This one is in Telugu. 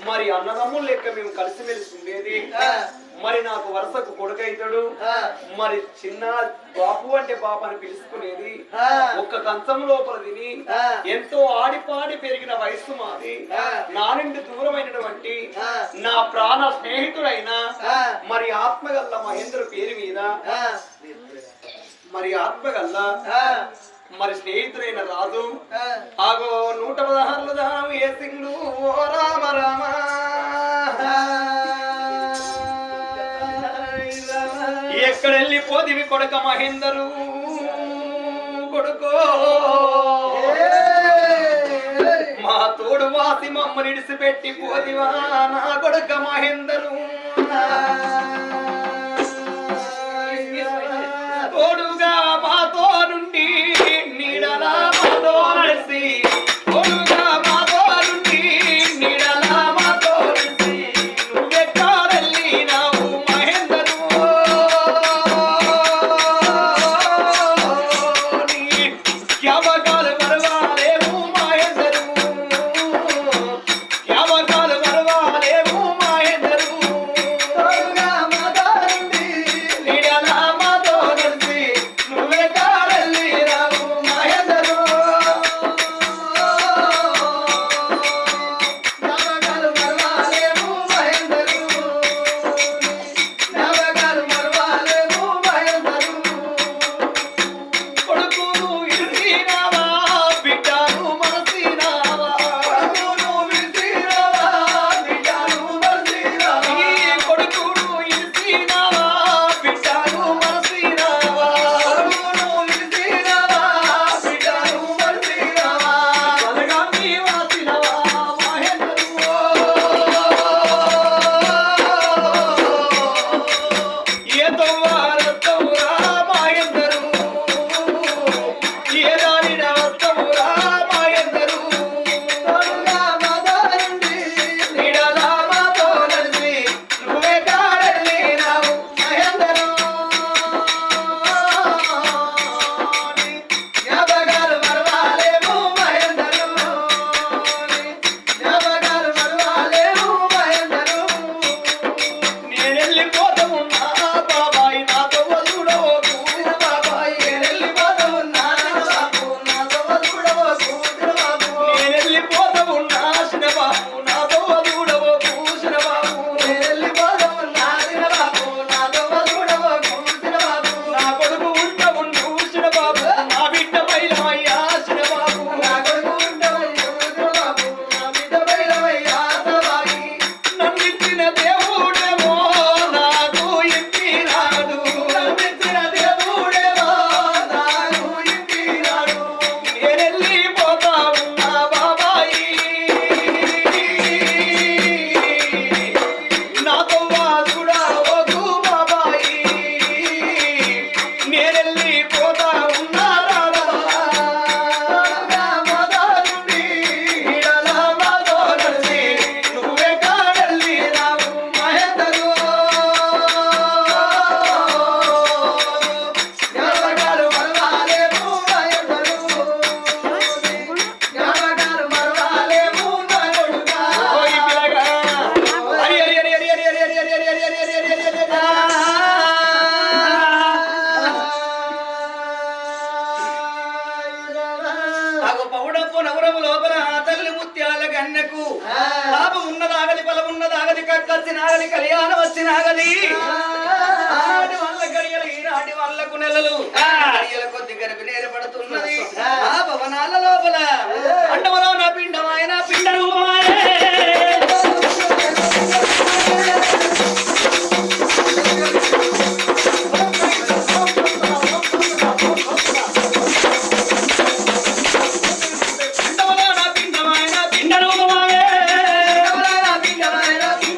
మరి అన్నదమ్ములు లెక్క మేము కలిసిమెలిసి ఉండేది. మరి నాకు వరుసకు కొడుకైతాడు. మరి చిన్న బాపు అంటే బాపు అని పిలుచుకునేది. ఒక్క కంచం లోపల తిని ఎంతో ఆడిపాడి పెరిగిన వయస్సు మాది. నా నుండి దూరమైనటువంటి నా ప్రాణ స్నేహితుడైన మరి ఆత్మగల్ల మహేంద్ర పేరు మీద మరి ఆత్మగల్ల మరి స్నేహితుడైన రాజు ఆగో 116 దానం ఏ సింగు ఓ రామ రామ ఎక్కడెళ్ళిపోదివి కొడుక మహేందరు కొడుకో మా తోడు వాసి మమ్మల్ని ఇడిసిపెట్టి పోదివా నా కొడుక మహేందరు తోడుగా మాతో నుండి నీడలా మాతో నడిసి తోడుగా మాతో నుండి నీడలా మాతో నడిసి నువ్వెక్కడెళ్ళినావు మహేందరు నీ జ్ఞాపకాలు మరవాలేవు మహేందరు జ్ఞాపకాలు మరవాలేవు మహేందరు తోడుగా మాతో నుండి నీడలా మాతో నడిసి నువ్వెక్కడెళ్ళినావు మహేందరు జ్ఞాపకాలు మరవాలేవు మహేందరు జ్ఞాపకాలు మరవాలేవు మహేందరు కొడుకును ఇడిసినావా బిడ్డను మనసినావా కొడుకును ఇడిసినావా బిడ్డను మనసినావా ఈ కొడుకును ఇడిసినావా బిడ్డను మనసినావా కొడుకును ఇడిసినావా బిడ్డను మనసినావా కలగాన్ని వాసినవా మహేందరు ఏ తోవారత్తవురా మహేందరు ఏ దానిన వస్తవురా మహేందరు తోడుగా మాతో నుండి నీడలా మాతో నడిసి నువ్వే కాడెళ్ళినావు మహేందరు జ్ఞాపకాలు మరవాలేవు మహేందరు జ్ఞాపకాలు మరవాలేవు మహేందరు నేనెళ్ళిపోతూ ఉన్నా బాబాయ్ నాతో వదుడవకు బాబాయ్ నేనెళ్ళిపోతూ ఉన్నా బాబు నాతో వదుడవకు బాబు నేనెళ్ళిపోతూ ఉన్నా బాబు నాతో వదుడవకు బాబు నేనెళ్ళిపోతూ ఉన్నా బాబు నాతో వదుడవకు బాబు నా కొడుకు ఉంట ఉండు బాబు నా బిడ్డ పైలమయ్యా బాబు నా కొడుకు ఉంట ఉండు బాబు నా బిడ్డ పైలమయ్యా బాబు నన్నిచ్చిన దేవుడేమో నాకు ఇచ్చినాడు నన్నిచ్చిన దేవుడేమో నాకు ఇచ్చినాడు నేనెళ్ళిపోతా ఉన్నా బాబాయి నాతో వాసుడా వద్దు బాబాయి నేనెళ్ళిపోతా ఉన్నా తోడుగా మాతో నుండి నీడలా మాతో నడిసి నువ్వే కాడెళ్ళినావు మహేందరు జ్ఞాపకాలు మరవాలేవు మహేందరు జ్ఞాపకాలు మరవాలేవు నా కొడుకా ఓయ్ పిల్లగా హరి హరి హరి హరి హరి హరి హరి హరి హరి హరి హరి హరి హరి ఆగో పౌడప్పు నవరము లోపల ఆ తల్లి ముత్యాల గన్నెకు లాభం ఉన్నదాగది బలం ఉన్నదాగది కక్కచ్చి నాగలి కళ్యాణం వచ్చి నాగలి ఆనాటి వల్ల గడియలు ఈనాటి